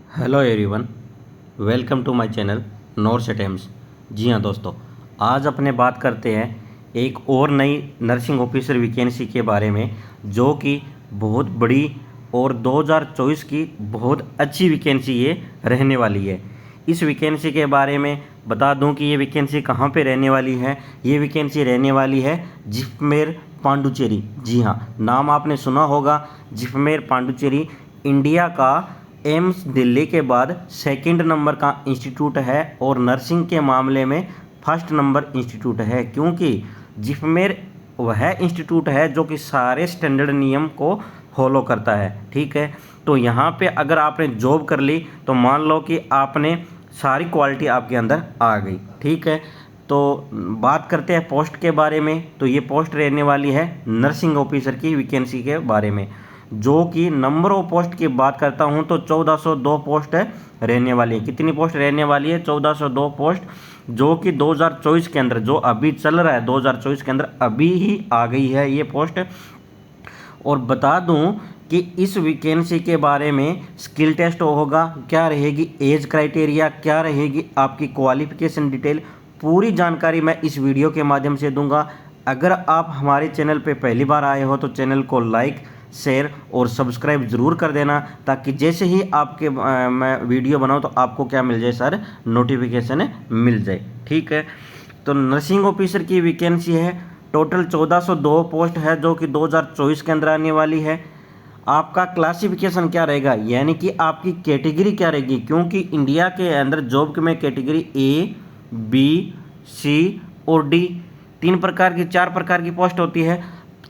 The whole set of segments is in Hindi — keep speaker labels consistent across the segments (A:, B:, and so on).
A: Hello everyone, welcome to my channel nurse attempts. जी हाँ दोस्तों, आज अपने बात करते हैं एक और नई नर्सिंग ऑफिसर वैकेंसी के बारे में, जो कि बहुत बड़ी और 2024 की बहुत अच्छी वैकेंसी ये रहने वाली है। इस वैकेंसी के बारे में बता दूं कि ये वैकेंसी कहाँ पे रहने वाली है। ये वैकेंसी रहने वाली है जिपमेर पांडुचेरी। जी हाँ, नाम आपने सुना होगा, जिपमेर पांडुचेरी इंडिया का एम्स दिल्ली के बाद सेकंड नंबर का इंस्टीट्यूट है और नर्सिंग के मामले में फर्स्ट नंबर इंस्टीट्यूट है, क्योंकि जिपमेर वह इंस्टीट्यूट है जो कि सारे स्टैंडर्ड नियम को फॉलो करता है। ठीक है, तो यहाँ पे अगर आपने जॉब कर ली तो मान लो कि आपने सारी क्वालिटी आपके अंदर आ गई। ठीक है, तो बात करते हैं पोस्ट के बारे में। तो ये पोस्ट रहने वाली है नर्सिंग ऑफिसर की वैकेंसी के बारे में, जो कि नंबर ऑफ पोस्ट की बात करता हूं तो 1402 पोस्ट रहने वाली है। कितनी पोस्ट रहने वाली है? 1402 पोस्ट, जो कि 2024 के अंदर, जो अभी चल रहा है 2024 के अंदर अभी ही आ गई है ये पोस्ट। और बता दूं कि इस वैकेंसी के बारे में स्किल टेस्ट होगा, क्या रहेगी एज क्राइटेरिया, क्या रहेगी आपकी क्वालिफिकेशन डिटेल, पूरी जानकारी मैं इस वीडियो के माध्यम से दूंगा। अगर आप हमारे चैनल पे पहली बार आए हो तो चैनल को लाइक, शेयर और सब्सक्राइब ज़रूर कर देना, ताकि जैसे ही आपके मैं वीडियो बनाऊँ तो आपको क्या मिल जाए सर, नोटिफिकेशन मिल जाए। ठीक है, तो नर्सिंग ऑफिसर की वैकेंसी है, टोटल 1402 पोस्ट है, जो कि 2024 के अंदर आने वाली है। आपका क्लासिफिकेशन क्या रहेगा, यानी कि आपकी कैटेगरी क्या रहेगी, क्योंकि इंडिया के अंदर जॉब में कैटेगरी ए, बी, सी और डी, चार प्रकार की पोस्ट होती है।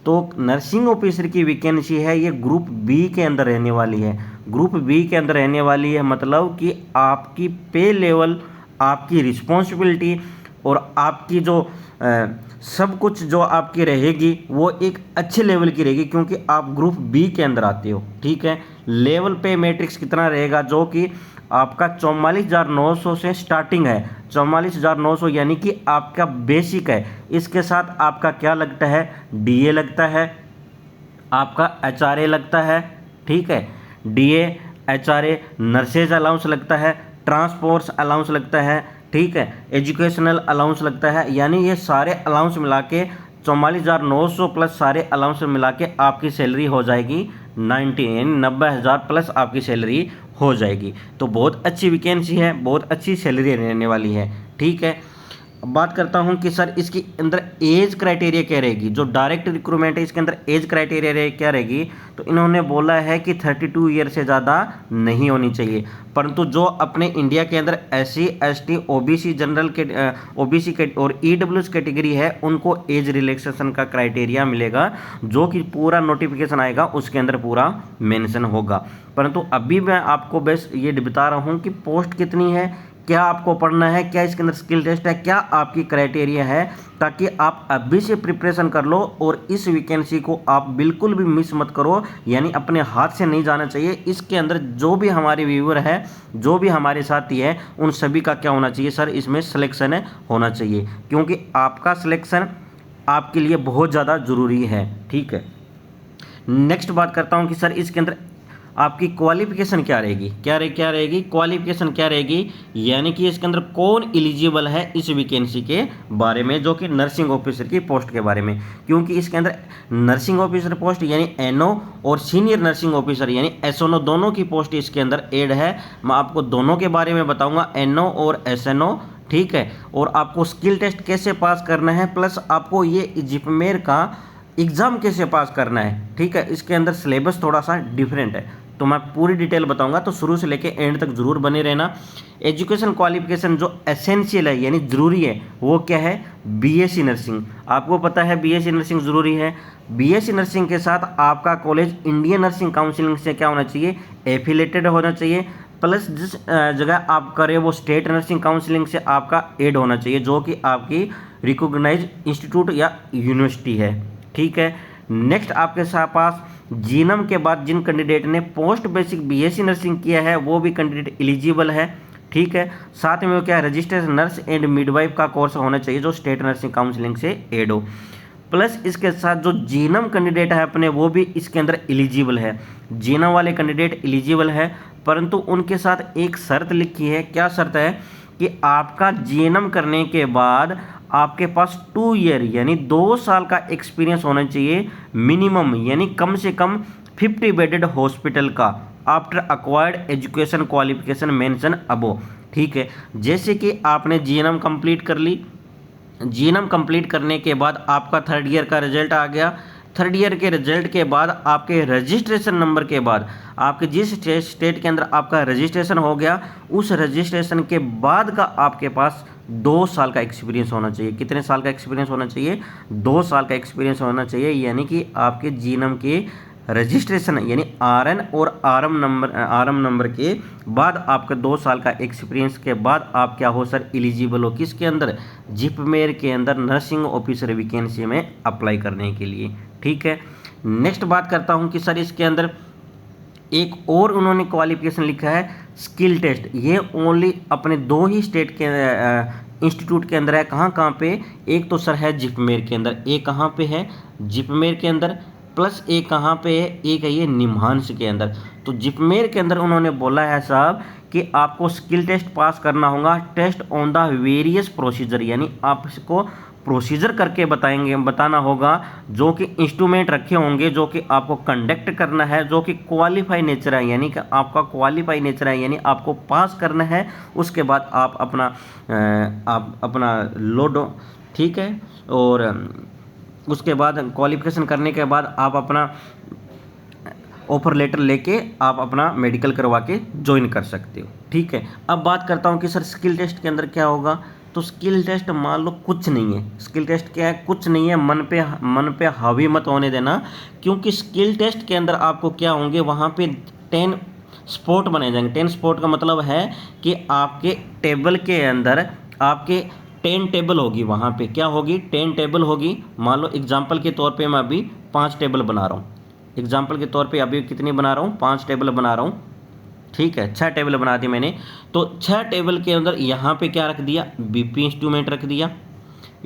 A: तो नर्सिंग ऑफिसर की वैकेंसी है, ये ग्रुप बी के अंदर रहने वाली है। ग्रुप बी के अंदर रहने वाली है, मतलब कि आपकी पे लेवल, आपकी रिस्पॉन्सिबिलिटी और आपकी जो सब कुछ जो आपकी रहेगी वो एक अच्छे लेवल की रहेगी, क्योंकि आप ग्रुप बी के अंदर आते हो। ठीक है, लेवल पे मैट्रिक्स कितना रहेगा, जो कि आपका 44,900 से स्टार्टिंग है। 44,900 यानी कि आपका बेसिक है। इसके साथ आपका क्या लगता है, डीए लगता है, आपका एचआरए लगता है। ठीक है, डीए, एचआरए, नर्सेज अलाउंस लगता है, ट्रांसपोर्ट्स अलाउंस लगता है। ठीक है, एजुकेशनल अलाउंस लगता है। यानी ये सारे अलाउंस मिला के 44,900 प्लस सारे अलाउंस मिला के आपकी सैलरी हो जाएगी 90,000 प्लस आपकी सैलरी हो जाएगी। तो बहुत अच्छी वैकेंसी है, बहुत अच्छी सैलरी रहने वाली है। ठीक है, अब बात करता हूं कि सर इसके अंदर एज क्राइटेरिया क्या रहेगी। जो डायरेक्ट रिक्रूटमेंट है इसके अंदर एज क्राइटेरिया क्या रहेगी, तो इन्होंने बोला है कि 32 ईयर से ज़्यादा नहीं होनी चाहिए। परंतु जो अपने इंडिया के अंदर SC ST OBC जनरल के OBC और EWS कैटेगरी है, उनको एज रिलैक्सेशन का क्राइटेरिया मिलेगा, जो कि पूरा नोटिफिकेशन आएगा उसके अंदर पूरा मेंशन होगा। परंतु अभी मैं आपको बस ये बता रहा हूँ कि पोस्ट कितनी है, क्या आपको पढ़ना है, क्या इसके अंदर स्किल टेस्ट है, क्या आपकी क्राइटेरिया है, ताकि आप अभी से प्रिपरेशन कर लो और इस वैकेंसी को आप बिल्कुल भी मिस मत करो। यानी अपने हाथ से नहीं जाना चाहिए। इसके अंदर जो भी हमारे व्यूअर है, जो भी हमारे साथी है, उन सभी का क्या होना चाहिए सर, इसमें सिलेक्शन होना चाहिए, क्योंकि आपका सिलेक्शन आपके लिए बहुत ज़्यादा ज़रूरी है। ठीक है, नेक्स्ट बात करता हूँ कि सर इसके अंदर आपकी क्वालिफिकेशन क्या रहेगी, क्या रहेगी क्वालिफिकेशन क्या रहेगी, यानी कि इसके अंदर कौन एलिजिबल है इस वैकेंसी के बारे में, जो कि नर्सिंग ऑफिसर की पोस्ट के बारे में। क्योंकि इसके अंदर नर्सिंग ऑफिसर पोस्ट यानी NO और सीनियर नर्सिंग ऑफिसर यानी SNO दोनों की पोस्ट इसके अंदर ऐड है। मैं आपको दोनों के बारे में बताऊँगा, NO और SNO। ठीक है, और आपको स्किल टेस्ट कैसे पास करना है, प्लस आपको ये जिपमेर का एग्ज़ाम कैसे पास करना है। ठीक है, इसके अंदर सिलेबस थोड़ा सा डिफरेंट है, तो मैं पूरी डिटेल बताऊंगा, तो शुरू से लेके एंड तक जरूर बने रहना। एजुकेशन क्वालिफिकेशन जो एसेंशियल है यानी ज़रूरी है, वो क्या है, BSc नर्सिंग। आपको पता है BSc नर्सिंग ज़रूरी है। BSc नर्सिंग के साथ आपका कॉलेज इंडियन नर्सिंग काउंसिलिंग से क्या होना चाहिए, एफिलेटेड होना चाहिए, प्लस जिस जगह आप करें वो स्टेट नर्सिंग काउंसिलिंग से आपका एड होना चाहिए, जो कि आपकी रिकॉग्नाइज इंस्टीट्यूट या यूनिवर्सिटी है। ठीक है, नेक्स्ट आपके पास जीनम के बाद जिन कैंडिडेट ने पोस्ट बेसिक BSc नर्सिंग किया है वो भी कैंडिडेट एलिजिबल है। ठीक है, साथ में वो क्या है, रजिस्टर्ड नर्स एंड मिडवाइफ का कोर्स होना चाहिए, जो स्टेट नर्सिंग काउंसिलिंग से एड हो। प्लस इसके साथ जो जीएनएम कैंडिडेट है अपने वो भी इसके अंदर एलिजिबल है, जीएनएम वाले कैंडिडेट एलिजिबल है, परंतु उनके साथ एक शर्त लिखी है। क्या शर्त है कि आपका जीएनएम करने के बाद आपके पास 2 ईयर यानी 2 साल का एक्सपीरियंस होना चाहिए मिनिमम, यानी कम से कम 50 बेडेड हॉस्पिटल का after acquired education qualification mention above. ठीक है, जैसे कि आपने जीएनएम कंप्लीट कर ली, जीएनएम कंप्लीट करने के बाद आपका 3rd ईयर का रिजल्ट आ गया, 3rd ईयर के रिजल्ट के बाद आपके रजिस्ट्रेशन नंबर के बाद आपके जिस स्टेट के अंदर आपका रजिस्ट्रेशन हो गया, उस रजिस्ट्रेशन के बाद का आपके पास 2 साल का एक्सपीरियंस होना चाहिए। कितने साल का एक्सपीरियंस होना चाहिए? 2 साल का एक्सपीरियंस होना चाहिए, यानी कि आपके जीएनएम के रजिस्ट्रेशन यानी आरएन और आरएम नंबर के बाद आपका 2 साल का एक्सपीरियंस के बाद आप क्या हो सर? एलिजिबल हो किसके अंदर? जिपमेर के अंदर नर्सिंग ऑफिसर वैकेंसी में अप्लाई करने के लिए। ठीक है, नेक्स्ट बात करता हूं कि सर इसके अंदर एक और उन्होंने क्वालिफिकेशन लिखा है स्किल टेस्ट। ये ओनली अपने 2 ही स्टेट के इंस्टीट्यूट के अंदर है। कहाँ पे? एक तो सर है जिपमेर के अंदर, एक कहाँ पे है? जिपमेर के अंदर, प्लस एक कहाँ पे है? एक है ये निम्हांस के अंदर। तो जिपमेर के अंदर उन्होंने बोला है साहब कि आपको स्किल टेस्ट पास करना होगा, test on the various procedure, यानी आपको प्रोसीजर करके बताना होगा, जो कि इंस्ट्रूमेंट रखे होंगे जो कि आपको कंडक्ट करना है, जो कि क्वालिफाई नेचर है, यानी कि आपका क्वालिफाई नेचर है, यानी आपको पास करना है। उसके बाद आप अपना लोड, ठीक है, और उसके बाद क्वालिफिकेशन करने के बाद आप अपना ऑफर लेटर लेके आप अपना मेडिकल करवा के ज्वाइन कर सकते हो। ठीक है, अब बात करता हूँ कि सर स्किल टेस्ट के अंदर क्या होगा। तो स्किल टेस्ट मान लो कुछ नहीं है, स्किल टेस्ट क्या है? कुछ नहीं है। मन पे हावी मत होने देना, क्योंकि स्किल टेस्ट के अंदर आपको क्या होंगे, वहाँ पे 10 स्पॉट बनाए जाएंगे। 10 स्पॉट का मतलब है कि आपके टेबल के अंदर आपके 10 टेबल होगी, वहाँ पे क्या होगी? 10 टेबल होगी। मान लो एग्जाम्पल के तौर पे मैं अभी 5 टेबल बना रहा हूँ, एग्जाम्पल के तौर पे अभी कितनी बना रहा हूँ? 5 टेबल बना रहा हूँ। ठीक है, 6 टेबल बना दी मैंने। तो 6 टेबल के अंदर यहाँ पे क्या रख दिया? बीपी इंस्ट्रूमेंट रख दिया।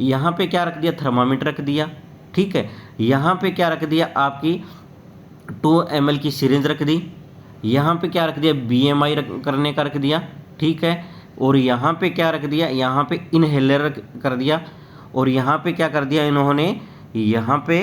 A: यहाँ पे क्या रख दिया? थर्मामीटर रख दिया। ठीक है, यहाँ पे क्या रख दिया? आपकी 2 ml की सिरिंज रख दी। यहाँ पे क्या रख दिया? BMI करने का रख दिया। ठीक है, और यहाँ पे क्या रख दिया? यहाँ पे इनहेलर कर दिया। और यहाँ पे क्या कर दिया इन्होंने? यहाँ पे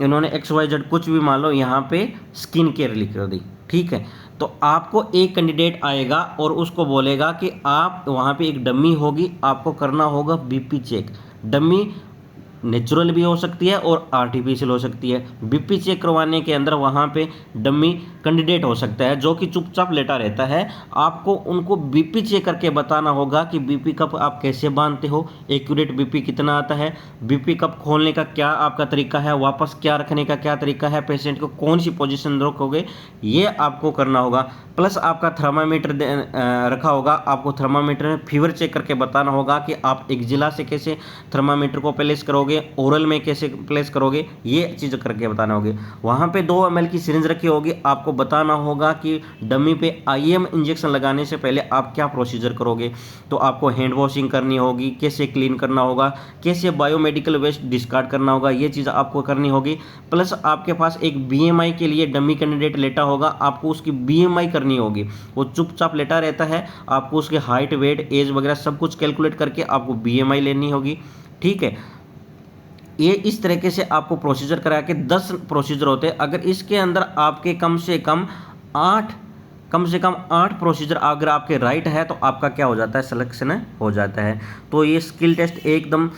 A: इन्होंने XYZ कुछ भी मान लो, यहाँ पे स्किन केयर लिख कर दी। ठीक है, तो आपको एक कैंडिडेट आएगा और उसको बोलेगा कि आप वहाँ पे एक डमी होगी, आपको करना होगा बीपी चेक। डमी नेचुरल भी हो सकती है और आर्टिफिशियल हो सकती है। बीपी चेक करवाने के अंदर वहाँ पे डमी कैंडिडेट हो सकता है जो कि चुपचाप लेटा रहता है। आपको उनको बीपी चेक करके बताना होगा कि बीपी कप आप कैसे बांधते हो, एक्यूरेट बीपी कितना आता है, बीपी कप खोलने का क्या आपका तरीका है, वापस क्या रखने का क्या तरीका है, पेशेंट को कौन सी पोजीशन रखोगे, ये आपको करना होगा। प्लस आपका थर्मामीटर रखा होगा, आपको थर्मामीटर में फीवर चेक करके बताना होगा कि आप एक्जिला से कैसे थर्मामीटर को प्लेस करोगे, ओरल में कैसे प्लेस करोगे, ये चीज़ करके बताना होगी। वहाँ पे 2 ml की सिरिंज रखी होगी, आपको बताना होगा कि डमी पे IM इंजेक्शन लगाने से पहले आप क्या प्रोसीजर करोगे। तो आपको हैंड वॉशिंग करनी होगी, कैसे क्लीन करना होगा, कैसे बायोमेडिकल वेस्ट डिस्कार्ड करना होगा, ये चीज़ आपको करनी होगी। प्लस आपके पास एक BMI के लिए डमी कैंडिडेट लेटा होगा, आपको उसकी BMI करनी होगी। वो चुपचाप लेटा रहता है, आपको उसके हाइट, वेट, एज वगैरह सब कुछ कैलकुलेट करके आपको BMI लेनी होगी। ठीक है, ये इस तरीके से आपको प्रोसीजर करा के 10 प्रोसीजर होते हैं। अगर इसके अंदर आपके कम से कम 8 प्रोसीजर अगर आपके राइट है तो आपका क्या हो जाता है? सिलेक्शन हो जाता है। तो ये स्किल टेस्ट एकदम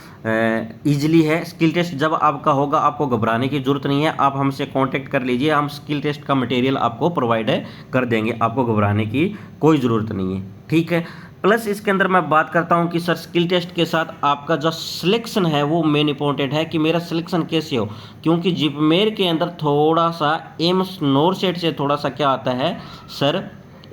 A: ईजिली है। स्किल टेस्ट जब आपका होगा आपको घबराने की ज़रूरत नहीं है, आप हमसे कांटेक्ट कर लीजिए, हम स्किल टेस्ट का मटेरियल आपको प्रोवाइड कर देंगे, आपको घबराने की कोई ज़रूरत नहीं है। ठीक है, प्लस इसके अंदर मैं बात करता हूं कि सर स्किल टेस्ट के साथ आपका जो सिलेक्शन है वो मेन इंपॉर्टेंट है कि मेरा सिलेक्शन कैसे हो, क्योंकि जिपमेर के अंदर थोड़ा सा एम्स नॉरसेट से थोड़ा सा क्या आता है सर,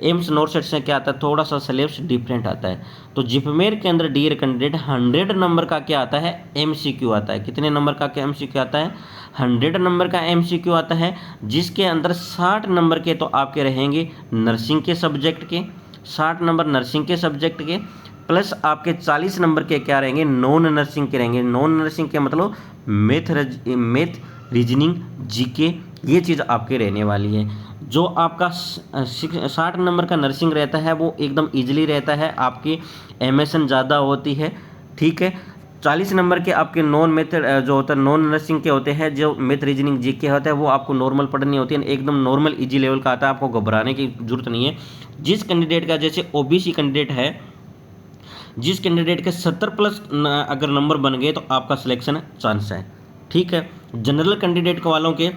A: एम्स नॉरसेट से क्या आता है, थोड़ा सा सिलेबस डिफरेंट आता है। तो जिपमेर के अंदर डियर कैंडिडेट 100 नंबर का क्या आता है? MCQ आता है। कितने नंबर का क्या MCQ आता है? 100 नंबर का MCQ आता है, जिसके अंदर 60 नंबर के तो आपके रहेंगे नर्सिंग के सब्जेक्ट के, 60 नंबर नर्सिंग के सब्जेक्ट के, प्लस आपके 40 नंबर के क्या रहेंगे, नॉन नर्सिंग के रहेंगे। नॉन नर्सिंग के मतलब मैथ रीजनिंग जीके, ये चीज़ आपके रहने वाली है। जो आपका 60 नंबर का नर्सिंग रहता है वो एकदम ईजिली रहता है, आपकी एमएसएन ज़्यादा होती है, ठीक है। 40 नंबर के आपके नॉन मेथड जो होता है नॉन नर्सिंग के होते हैं, जो मैथ रीजनिंग जीके होता है वो आपको नॉर्मल पढ़नी होती है, एकदम नॉर्मल इजी लेवल का आता है, आपको घबराने की जरूरत नहीं है। जिस कैंडिडेट का जैसे ओबीसी कैंडिडेट है, जिस कैंडिडेट के 70 प्लस अगर नंबर बन गए तो आपका सिलेक्शन चांस है, ठीक है। जनरल कैंडिडेट वालों के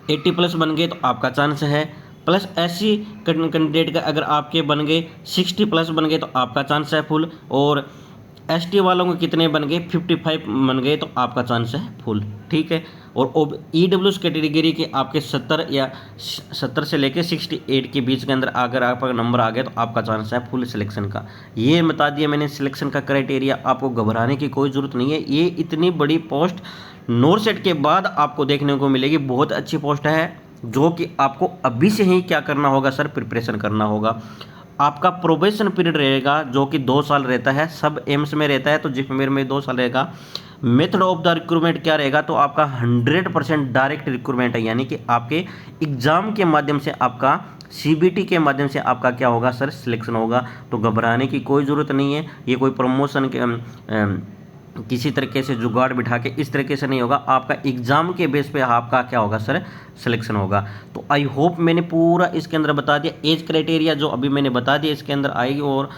A: 80 प्लस बन गए तो आपका चांस है। प्लस एससी कैंडिडेट का अगर आपके बन गए 60 प्लस बन गए तो आपका चांस है फुल। और एसटी वालों के कितने बन गए, 55 बन गए तो आपका चांस है फुल, ठीक है। और ईडब्ल्यूएस कैटेगरी के आपके 70 से लेकर 68 के बीच के अंदर अगर आपका नंबर आ गया तो आपका चांस है फुल सिलेक्शन का। ये बता दिया मैंने सिलेक्शन का क्राइटेरिया, आपको घबराने की कोई ज़रूरत नहीं है। ये इतनी बड़ी पोस्ट नॉरसेट के बाद आपको देखने को मिलेगी, बहुत अच्छी पोस्ट है, जो कि आपको अभी से ही क्या करना होगा सर, प्रिपरेशन करना होगा। आपका प्रोबेशन पीरियड रहेगा जो कि 2 साल रहता है, सब एम्स में रहता है तो जिफमेर में 2 साल रहेगा। मेथड ऑफ द रिक्रूटमेंट क्या रहेगा, तो आपका 100% डायरेक्ट रिक्रूटमेंट है, यानी कि आपके एग्जाम के माध्यम से, आपका सीबीटी के माध्यम से आपका क्या होगा सर, सिलेक्शन होगा। तो घबराने की कोई ज़रूरत नहीं है, ये कोई प्रमोशन के किसी तरीके से जुगाड़ बिठा के इस तरीके से नहीं होगा, आपका एग्जाम के बेस पे आपका क्या होगा सर, सिलेक्शन होगा। तो आई होप मैंने पूरा इसके अंदर बता दिया। एज क्राइटेरिया जो अभी मैंने बता दिया इसके अंदर आएगी, और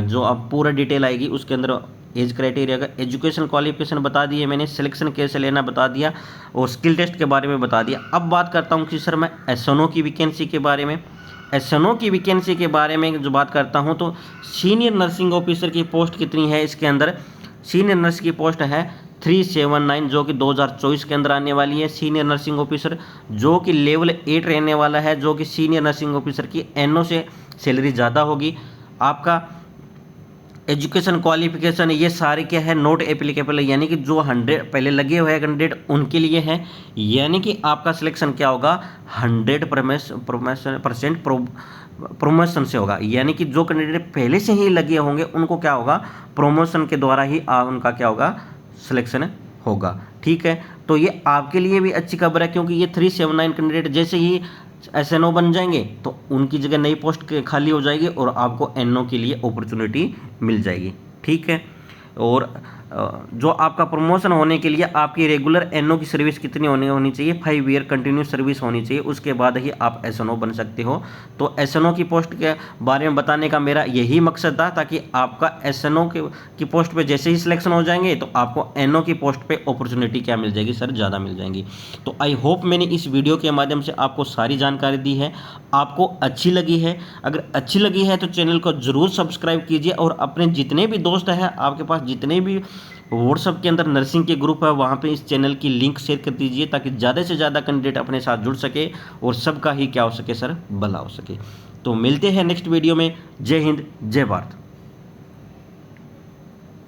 A: जो अब पूरा डिटेल आएगी उसके अंदर एज क्राइटेरिया का, एजुकेशन क्वालिफिकेशन बता दिए मैंने, सिलेक्शन कैसे लेना बता दिया, और स्किल टेस्ट के बारे में बता दिया। अब बात करता हूँ कि सर मैं एसएनओ की वैकेंसी के बारे में। एसएनओ की वैकेंसी के बारे में जो बात करता हूँ, तो सीनियर नर्सिंग ऑफिसर की पोस्ट कितनी है इसके अंदर, सीनियर नर्स की पोस्ट है 379 जो कि 2024 के अंदर आने वाली है। सीनियर नर्सिंग ऑफिसर जो कि लेवल 8 रहने वाला है, जो कि सीनियर नर्सिंग ऑफिसर की एनओ से सैलरी ज़्यादा होगी। आपका एजुकेशन क्वालिफिकेशन ये सारे क्या है, नॉट एप्लीकेबल है, यानी कि जो 100 पहले लगे हुए हैं कैंडिडेट उनके लिए है, यानी कि आपका सिलेक्शन क्या होगा, 100% प्रमोशन से होगा, यानी कि जो कैंडिडेट पहले से ही लगे होंगे उनको क्या होगा, प्रमोशन के द्वारा ही उनका क्या होगा, सिलेक्शन होगा, ठीक है। तो ये आपके लिए भी अच्छी खबर है, क्योंकि ये 379 कैंडिडेट जैसे ही एसएनओ बन जाएंगे तो उनकी जगह नई पोस्ट खाली हो जाएगी और आपको एनओ के लिए अपॉर्चुनिटी मिल जाएगी, ठीक है। और जो आपका प्रमोशन होने के लिए आपकी रेगुलर एनओ की सर्विस कितनी होनी चाहिए, 5 ईयर कंटिन्यूस सर्विस होनी चाहिए, उसके बाद ही आप एसएनओ बन सकते हो। तो एसएनओ की पोस्ट के बारे में बताने का मेरा यही मकसद था, ताकि आपका एसएनओ की पोस्ट पे जैसे ही सिलेक्शन हो जाएंगे तो आपको एनओ की पोस्ट पे अपॉर्चुनिटी क्या मिल जाएगी सर, ज़्यादा मिल जाएंगी। तो आई होप मैंने इस वीडियो के माध्यम से आपको सारी जानकारी दी है, आपको अच्छी लगी है। अगर अच्छी लगी है तो चैनल को ज़रूर सब्सक्राइब कीजिए, और अपने जितने भी दोस्त हैं, आपके पास जितने भी व्हाट्सएप के अंदर नर्सिंग के ग्रुप है वहाँ पे इस चैनल की लिंक शेयर कर दीजिए, ताकि ज़्यादा से ज़्यादा कैंडिडेट अपने साथ जुड़ सके और सबका ही क्या हो सके सर, भला हो सके। तो मिलते हैं नेक्स्ट वीडियो में। जय हिंद, जय भारत।